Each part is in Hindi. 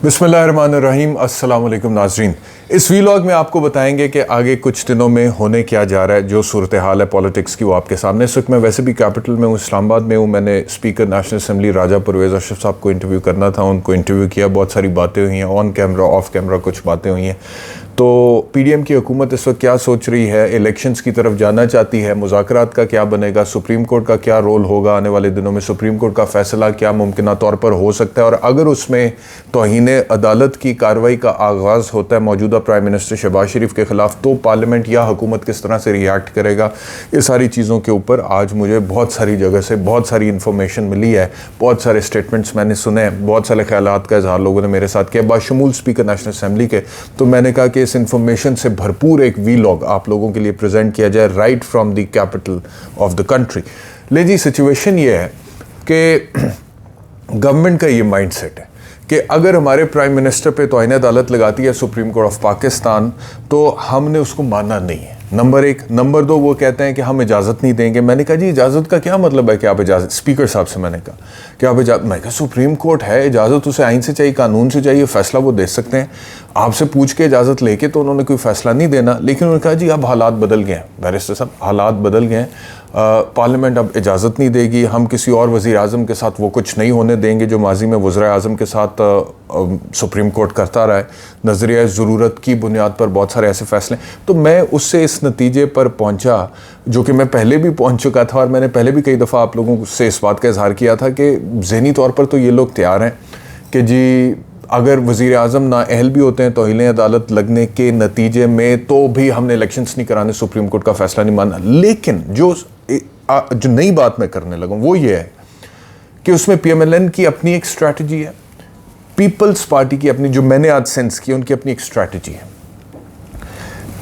बिस्मिल्लाहिर्रहमानिर्रहीम। अस्सलाम वालेकुम नाज़रीन। इस वीलॉग में आपको बताएंगे कि आगे कुछ दिनों में होने क्या जा रहा है। जो सूरत हाल है पॉलिटिक्स की वो आपके सामने। इस वक्त मैं वैसे भी कैपिटल में हूँ, इस्लामाबाद में हूँ। मैंने स्पीकर नेशनल असम्बली राजा परवेज़ अशरफ साहब को इंटरव्यू करना था, उनको इंटरव्यू किया। बहुत सारी बातें हुई हैं, ऑन कैमरा ऑफ कैमरा कुछ बातें हुई हैं। तो पीडीएम की हुकूमत इस वक्त क्या सोच रही है, इलेक्शंस की तरफ जाना चाहती है, मुज़ाकरात का क्या बनेगा, सुप्रीम कोर्ट का क्या रोल होगा आने वाले दिनों में, सुप्रीम कोर्ट का फैसला क्या मुमकिन तौर पर हो सकता है, और अगर उसमें तौहीन अदालत की कार्रवाई का आगाज़ होता है मौजूदा प्राइम मिनिस्टर शहबाज शरीफ के ख़िलाफ़, तो पार्लियामेंट या हुकूमत किस तरह से रिएक्ट करेगा। ये सारी चीज़ों के ऊपर आज मुझे बहुत सारी जगह से बहुत सारी इन्फॉर्मेशन मिली है, बहुत सारे स्टेटमेंट्स मैंने सुने, बहुत सारे ख्यालात का इजहार लोगों ने मेरे साथ किया, बाशमूल स्पीकर नेशनल असम्बली के। तो मैंने कहा कि इस इंफॉर्मेशन से भरपूर एक वीलॉग आप लोगों के लिए प्रेजेंट किया जाए right from the capital of the country. ले जी, सिचुएशन ये है कि गवर्नमेंट का ये माइंडसेट है कि अगर हमारे प्राइम मिनिस्टर पे तौहीन अदालत लगाती है सुप्रीम कोर्ट ऑफ पाकिस्तान तो हमने उसको मानना नहीं है, नंबर एक। नंबर दो, वो कहते हैं कि हम इजाज़त नहीं देंगे। मैंने कहा जी इजाज़त का क्या मतलब है कि आप इजाज़त, स्पीकर साहब से मैंने कहा कि आप इजाज़त, मैं कहा सुप्रीम कोर्ट है, इजाज़त उसे आइन से चाहिए, कानून से चाहिए, फ़ैसला वो दे सकते हैं। आपसे पूछ के इजाज़त लेके तो उन्होंने कोई फ़ैसला नहीं देना। लेकिन उन्होंने कहा जी अब हालात बदल गए हैं बैरिस्टर साहब, हालात बदल गए हैं, पार्लियामेंट अब इजाज़त नहीं देगी, हम किसी और वज़ीर आज़म के साथ वो कुछ नहीं होने देंगे जो माजी में वज़ीर आज़म के साथ सुप्रीम कोर्ट करता रहा है। नज़रिया ज़रूरत की बुनियाद पर बहुत सारे ऐसे फ़ैसले। तो मैं उससे इस नतीजे पर पहुंचा जो कि मैं पहले भी पहुंच चुका था, और मैंने पहले भी कई दफ़ा आप लोगों से इस बात का इजहार किया था कि ज़हनी तौर पर तो ये लोग तैयार हैं कि जी अगर वज़ीर आज़म नाअहल भी होते हैं तौहीन अदालत लगने के नतीजे में तो भी हमने इलेक्शंस नहीं कराने, सुप्रीम कोर्ट का फ़ैसला नहीं मानना। लेकिन जो नई बात मैं करने लगा वो ये है कि उसमें पीएमएलएन की अपनी एक स्ट्रैटेजी है, पीपल्स पार्टी की अपनी, जो मैंने आज सेंस की, उनकी अपनी एक स्ट्रैटेजी है।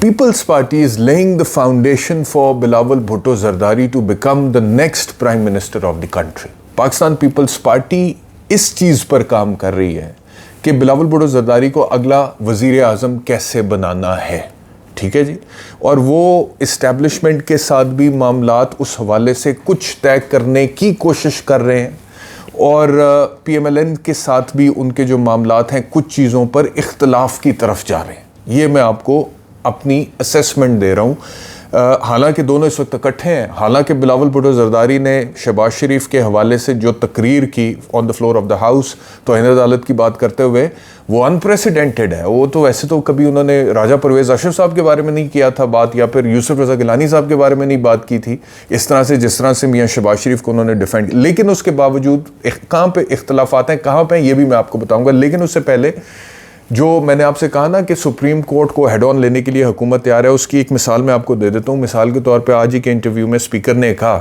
People's Party is laying the foundation for Bilawal Bhutto Zardari to become the next prime minister of the country. Pakistan People's Party इस चीज़ पर काम कर रही है कि बिलावल भुट्टो जरदारी को अगला वज़ीर आज़म कैसे बनाना है, ठीक है जी। और वो इस्टेब्लिशमेंट के साथ भी मामलात उस हवाले से कुछ तय करने की कोशिश कर रहे हैं, और पीएमएलएन के साथ भी उनके जो मामलात हैं कुछ चीज़ों पर इख्तलाफ की तरफ जा रहे हैं। ये मैं आपको अपनी असेसमेंट दे रहा हूँ। हालांकि दोनों इस वक्त इकट्ठे हैं। हालांकि बिलावल भुट्टो जरदारी ने शहबाज शरीफ के हवाले से जो तकरीर की on the floor of the house तौहीन अदालत की बात करते हुए, वो अनप्रेसिडेंटेड है। वो तो वैसे तो कभी उन्होंने राजा परवेज़ अशरफ साहब के बारे में नहीं किया था बात, या फिर यूसुफ रज़ा गिलानी साहब के बारे में नहीं बात की थी इस तरह से जिस तरह से मियाँ शहबाज शरीफ को उन्होंने डिफेंड किया। लेकिन उसके बावजूद कहाँ पे इख्तलाफात हैं, कहाँ पे ये भी मैं आपको बताऊँगा। लेकिन उससे पहले जो मैंने आपसे कहा ना कि सुप्रीम कोर्ट को हेड ऑन लेने के लिए हुकूमत तैयार है, उसकी एक मिसाल मैं आपको दे देता हूँ। मिसाल के तौर पे आज ही के इंटरव्यू में स्पीकर ने कहा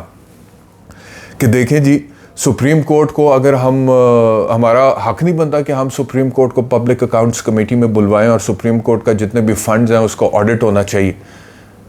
कि देखें जी, सुप्रीम कोर्ट को अगर हमारा हक नहीं बनता कि हम सुप्रीम कोर्ट को पब्लिक अकाउंट्स कमेटी में बुलवाएं और सुप्रीम कोर्ट का जितने भी फंड्स हैं उसको ऑडिट होना चाहिए।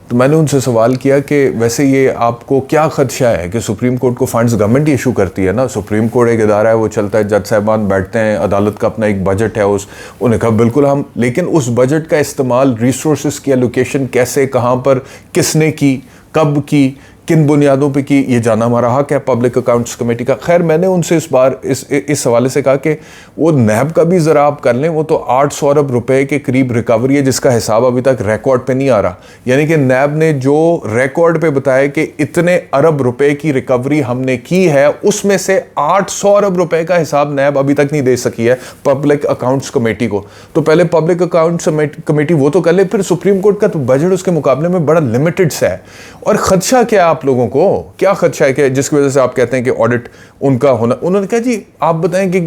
तो मैंने उनसे सवाल किया कि वैसे ये आपको क्या खदशा है कि सुप्रीम कोर्ट को फंड्स गवर्नमेंट ही इशू करती है ना, सुप्रीम कोर्ट एक इदारा है, वो चलता है, जज साहबान बैठते हैं, अदालत का अपना एक बजट है। उन्हें कहा बिल्कुल हम, लेकिन उस बजट का इस्तेमाल, रिसोर्सेज की एलोकेशन कैसे, कहाँ पर, किसने की, कब की, किन बुनियादों पे की, ये जानना हमारा हक है पब्लिक अकाउंट्स कमेटी का। खैर मैंने उनसे इस बार इस हवाले से कहा कि वो नैब का भी ज़रा आप कर लें, वो तो 800 अरब रुपए के करीब रिकवरी है जिसका हिसाब अभी तक रिकॉर्ड पे नहीं आ रहा। यानी कि नैब ने जो रिकॉर्ड पे बताया कि इतने अरब रुपए की रिकवरी हमने की है, उसमें से 800 अरब रुपए का हिसाब नैब अभी तक नहीं दे सकी है पब्लिक अकाउंट्स कमेटी को। तो पहले पब्लिक अकाउंट्स कमेटी वो तो कर ले, फिर सुप्रीम कोर्ट का तो बजट उसके मुकाबले में बड़ा लिमिटेड सा है। और खदशा क्या आप लोगों को, क्या खदशा है कि जिसकी वजह से आप कहते हैं कि ऑडिट उनका होना। उन्होंने कहा जी आप बताएं कि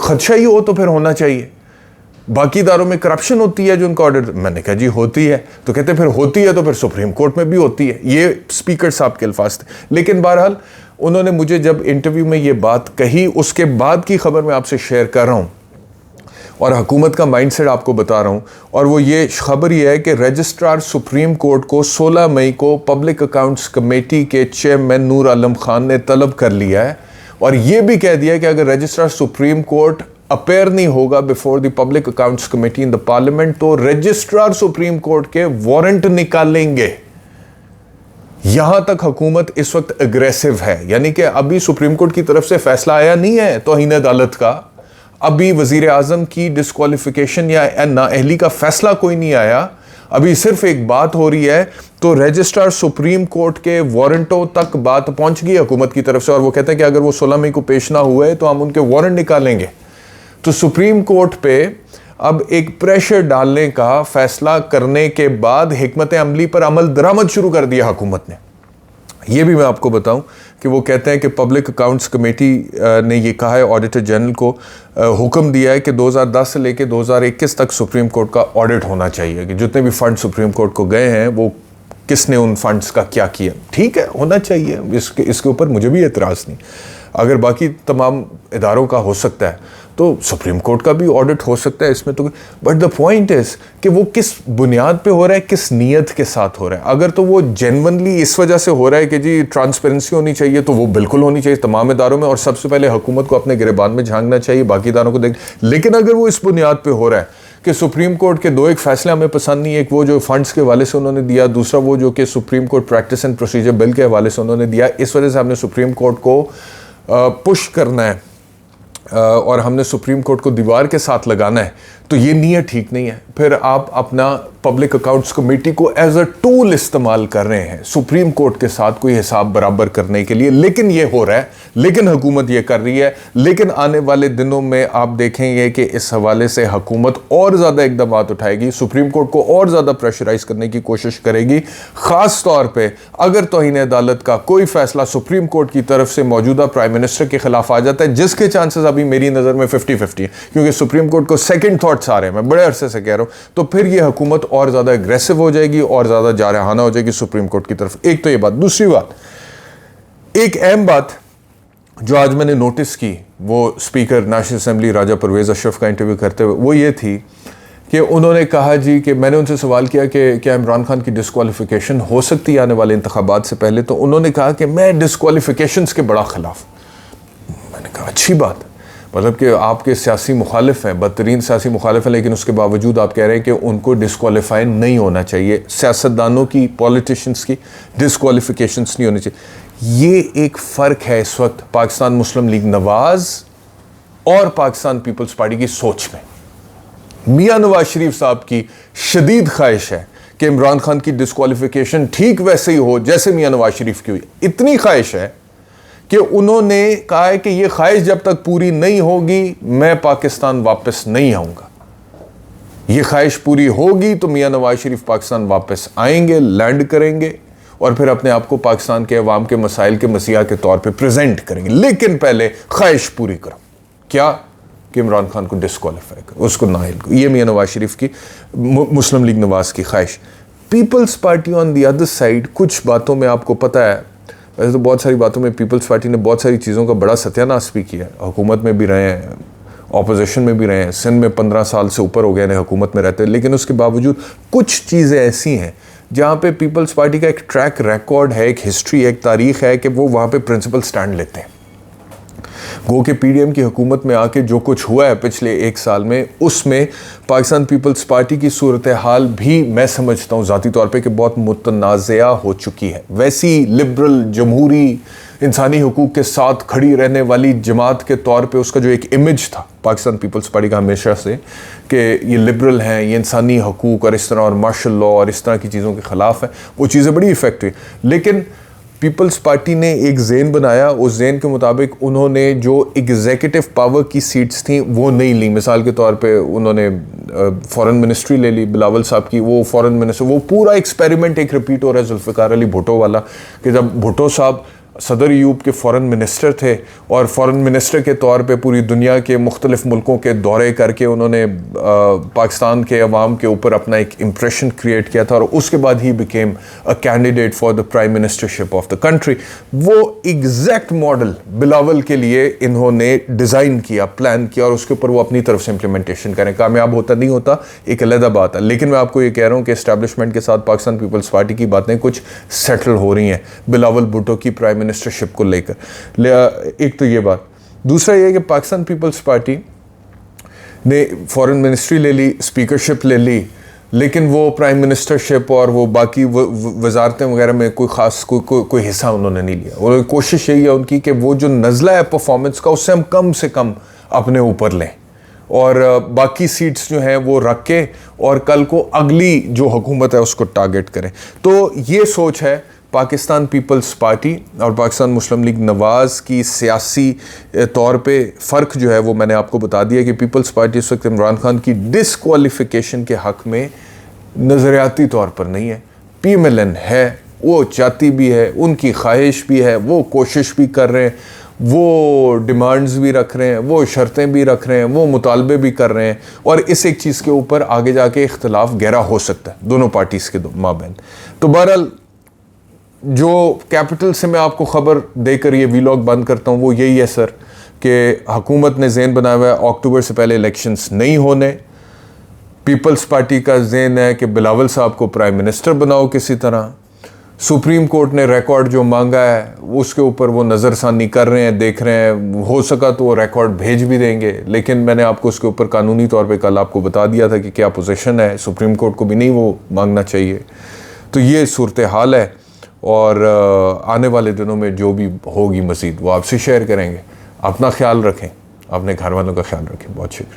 खदशा ही हो तो फिर होना चाहिए, बाकी इदारों में करप्शन होती है जो उनका ऑडिट। मैंने कहा जी होती है। तो कहते फिर होती है तो फिर सुप्रीम कोर्ट में भी होती है। ये स्पीकर साहब के अल्फाज थे। लेकिन बहरहाल उन्होंने मुझे जब इंटरव्यू में ये बात कही, उसके बाद की खबर मैं आपसे शेयर कर रहा हूँ और हुकूमत का माइंडसेट आपको बता रहा हूँ। और वो ये खबर ये है कि रजिस्ट्रार सुप्रीम कोर्ट को 16 मई को पब्लिक अकाउंट्स कमेटी के चेयरमैन नूर आलम खान ने तलब कर लिया है, और ये भी कह दिया है कि अगर रजिस्ट्रार सुप्रीम कोर्ट अपेयर नहीं होगा before the public accounts committee in the parliament तो रजिस्ट्रार सुप्रीम कोर्ट के वारंट निकालेंगे। यहां तक हुकूमत इस वक्त अग्रेसिव है। यानी कि अभी सुप्रीम कोर्ट की तरफ से फैसला आया नहीं है तौहीन अदालत का, अभी वजीर आजम की डिस्क्वालिफिकेशन या नाअहली का फैसला कोई नहीं आया, अभी सिर्फ एक बात हो रही है, तो रजिस्ट्रार सुप्रीम कोर्ट के वारंटों तक बात पहुंच गई हुकूमत की तरफ से, और वो कहते हैं कि अगर वो 16 मई को पेश ना हुए तो हम उनके वारंट निकालेंगे। तो सुप्रीम कोर्ट पे अब एक प्रेशर डालने का फैसला करने के बाद हिकमत अमली पर अमल दरामद शुरू कर दिया हुकूमत ने। ये भी मैं आपको बताऊं कि वो कहते हैं कि पब्लिक अकाउंट्स कमेटी ने ये कहा है, ऑडिटर जनरल को हुक्म दिया है कि 2010 से लेकर 2021 तक सुप्रीम कोर्ट का ऑडिट होना चाहिए कि जितने भी फंड सुप्रीम कोर्ट को गए हैं वो किसने उन फंड्स का क्या किया। ठीक है, होना चाहिए, इसके ऊपर मुझे भी एतराज़ नहीं। अगर बाकी तमाम इदारों का हो सकता है तो सुप्रीम कोर्ट का भी ऑडिट हो सकता है इसमें तो। बट द पॉइंट इज कि वो किस बुनियाद पे हो रहा है, किस नीयत के साथ हो रहा है। अगर तो वो जेन्युइनली इस वजह से हो रहा है कि जी ट्रांसपेरेंसी होनी चाहिए, तो वो बिल्कुल होनी चाहिए तमाम इदारों में, और सबसे पहले हुकूमत को अपने गिरबान में झांकना चाहिए, बाकी इदारों को देख। लेकिन अगर वो इस बुनियाद पर हो रहा है कि सुप्रीम कोर्ट के एक फैसले हमें पसंद नहीं, एक वो जो फंड्स के हवाले से उन्होंने दिया, दूसरा वो जो कि supreme court practice and procedure bill के हवाले से उन्होंने दिया, इस वजह से हमने सुप्रीम कोर्ट को पुश करना है और हमने सुप्रीम कोर्ट को दीवार के साथ लगाना है, तो ये नीयत ठीक नहीं है। फिर आप अपना पब्लिक अकाउंट्स कमेटी को एज अ टूल इस्तेमाल कर रहे हैं सुप्रीम कोर्ट के साथ कोई हिसाब बराबर करने के लिए। लेकिन ये हो रहा है, लेकिन हुकूमत ये कर रही है। लेकिन आने वाले दिनों में आप देखेंगे कि इस हवाले से हुकूमत और ज़्यादा इक़दामात उठाएगी, सुप्रीम कोर्ट को और ज़्यादा प्रेशराइज करने की कोशिश करेगी। ख़ास तौर पर अगर तौहीन अदालत का कोई फैसला सुप्रीम कोर्ट की तरफ से मौजूदा प्राइम मिनिस्टर के खिलाफ आ जाता है, जिसके चांसेस अभी मेरी नज़र में 50-50 है, क्योंकि सुप्रीम कोर्ट को सेकेंड थॉट्स आ रहे हैं, मैं बड़े अरसे से कह रहा हूं, तो फिर ये हुकूमत और ज़्यादा एग्रेसिव हो जाएगी और ज़्यादा जारहाना हो जाएगी सुप्रीम कोर्ट की तरफ। एक तो ये बात। दूसरी बात, एक अहम बात जो आज मैंने नोटिस की, वो स्पीकर नेशनल असेंबली राजा परवेज़ अशरफ का इंटरव्यू करते हुए, वो ये थी कि उन्होंने कहा जी कि मैंने उनसे सवाल किया कि क्या इमरान खान की डिस्क्वालिफिकेशन हो सकती है आने वाले इंतखाबात से पहले, तो उन्होंने कहा कि मैं डिस्क्वालिफिकेशंस के बड़ा खिलाफ। मैंने कहा अच्छी बात, मतलब कि आपके सियासी मुखालिफ हैं, बदतरीन सियासी मुखालिफ हैं, लेकिन उसके बावजूद आप कह रहे हैं कि उनको डिस्क्वालीफाई नहीं होना चाहिए, सियासतदानों की, पॉलिटिशियंस की डिस्क्वालिफिकेशंस नहीं होनी चाहिए। ये एक फ़र्क है इस वक्त पाकिस्तान मुस्लिम लीग नवाज़ और पाकिस्तान पीपल्स पार्टी की सोच में। मियां नवाज शरीफ साहब की शदीद ख्वाहिश है कि इमरान खान की डिस्क्वालिफिकेशन ठीक वैसे ही हो जैसे मियां नवाज शरीफ की हुई। इतनी ख्वाहिश है कि उन्होंने कहा है कि ये ख्वाहिश जब तक पूरी नहीं होगी मैं पाकिस्तान वापस नहीं आऊँगा। ये ख्वाहिश पूरी होगी तो मियां नवाज शरीफ पाकिस्तान वापस आएंगे, लैंड करेंगे और फिर अपने आप को पाकिस्तान के अवाम के मसाइल के मसीहा के तौर पे प्रेजेंट करेंगे। लेकिन पहले ख्वाहिश पूरी करो, क्या कि इमरान खान को डिस्क्वालीफाई करो, उसको नाइल करो। ये मियां नवाज शरीफ की मुस्लिम लीग नवाज की ख्वाहिश। People's Party on the other side, कुछ बातों में आपको पता है, वैसे तो बहुत सारी बातों में पीपल्स पार्टी ने बहुत सारी चीज़ों का बड़ा सत्यानाश भी किया है। हुकूमत में भी रहे हैं, ऑपोजिशन में भी रहे हैं, सिंध में 15 साल से ऊपर हो गए हैं हुकूमत में रहते हैं, लेकिन उसके बावजूद कुछ चीज़ें ऐसी हैं जहाँ पे पीपल्स पार्टी का एक ट्रैक रिकॉर्ड है, एक हिस्ट्री है, एक तारीख है कि वो वहाँ पे प्रिंसिपल स्टैंड लेते हैं। गो के पीडीएम की हुकूमत में आके जो कुछ हुआ है पिछले 1 साल में, उसमें पाकिस्तान पीपल्स पार्टी की सूरत हाल भी मैं समझता हूँ ज़ाती तौर पे कि बहुत मुतनाज़ा हो चुकी है। वैसी लिबरल, जमहूरी, इंसानी हुकूक के साथ खड़ी रहने वाली जमात के तौर पे उसका जो एक इमेज था पाकिस्तान पीपल्स पार्टी का हमेशा से कि ये लिबरल हैं, ये इंसानी हुकूक और इस तरह और मार्शल लॉ और इस तरह की चीज़ों के ख़िलाफ़ है, वो चीज़ें बड़ी इफ़ेक्ट हुई। लेकिन पीपल्स पार्टी ने एक ज़ेन बनाया, उस ज़ेन के मुताबिक उन्होंने जो एग्जीक्यूटिव पावर की सीट्स थी वो नहीं ली। मिसाल के तौर पे उन्होंने फॉरेन मिनिस्ट्री ले ली बिलावल साहब की, वो फॉरेन मिनिस्टर, वो पूरा एक्सपेरिमेंट एक रिपीट हो रहा है जुल्फ़िकार अली भुट्टो वाला, कि जब भुट्टो साहब सदर यूब के फ़ॉरेन मिनिस्टर थे और फ़ॉरेन मिनिस्टर के तौर पे पूरी दुनिया के मुख्तलिफ मुल्कों के दौरे करके उन्होंने पाकिस्तान के अवाम के ऊपर अपना एक इम्प्रेशन क्रिएट किया था और उसके बाद he became a candidate for the prime ministership of the country. वो एग्जैक्ट मॉडल बिलावल के लिए इन्होंने डिज़ाइन किया, प्लान किया और उसके ऊपर वो अपनी तरफ से इम्प्लीमेंटेशन करें। कामयाब होता नहीं होता एक अलग बात है, लेकिन मैं आपको ये कह रहा हूँ कि इस्टेब्लिशमेंट के साथ पाकिस्तान पीपल्स पार्टी की बातें कुछ सेटल हो रही हैं बिलावल भुट्टो की प्राइम मिनिस्टरशिप को लेकर। एक तो ये बात। दूसरा ये कि पाकिस्तान पीपल्स पार्टी ने फॉरेन मिनिस्ट्री ले ली, स्पीकरशिप ले ली, लेकिन वो प्राइम मिनिस्टरशिप और वो बाकी वजारतें वगैरह में कोई ख़ास कोई हिस्सा उन्होंने नहीं लिया। और कोशिश यही है उनकी कि वो जो नज़ला है परफॉर्मेंस का, उससे हम कम से कम अपने ऊपर लें। और बाकी सीट्स जो हैं वो रख के और कल को अगली जो हुकूमत है उसको टारगेट करें। तो ये सोच है पाकिस्तान पीपल्स पार्टी और पाकिस्तान मुस्लिम लीग नवाज़ की सियासी तौर पे फ़र्क जो है वो मैंने आपको बता दिया कि पीपल्स पार्टी इस वक्त इमरान खान की डिसक्वालिफिकेशन के हक़ में नज़रियाती तौर पर नहीं है। PMLN है, वो चाहती भी है, उनकी ख्वाहिश भी है, वो कोशिश भी कर रहे हैं, वो डिमांड्स भी रख रहे हैं, वो शर्तें भी रख रहे हैं, वो मुतालबे भी कर रहे हैं और इस एक चीज़ के ऊपर आगे जाके इख्तलाफ गहरा हो सकता है दोनों पार्टीज़ के माबैन। तो बहरहाल जो कैपिटल से मैं आपको ख़बर देकर ये वीलॉग बंद करता हूँ वो यही है सर कि हुकूमत ने ज़हन बनाया हुआ है अक्टूबर से पहले इलेक्शंस नहीं होने। पीपल्स पार्टी का ज़हन है कि बिलावल साहब को प्राइम मिनिस्टर बनाओ किसी तरह। सुप्रीम कोर्ट ने रिकॉर्ड जो मांगा है उसके ऊपर वो नज़रसानी कर रहे हैं, देख रहे हैं, हो सका तो वो रिकॉर्ड भेज भी देंगे। लेकिन मैंने आपको उसके ऊपर कानूनी तौर पे कल आपको बता दिया था कि क्या पोजीशन है, सुप्रीम कोर्ट को भी नहीं वो मांगना चाहिए। तो ये सूरत हाल है और आने वाले दिनों में जो भी होगी मज़ीद वो आपसे शेयर करेंगे। अपना ख्याल रखें, अपने घर वालों का ख्याल रखें। बहुत शुक्रिया।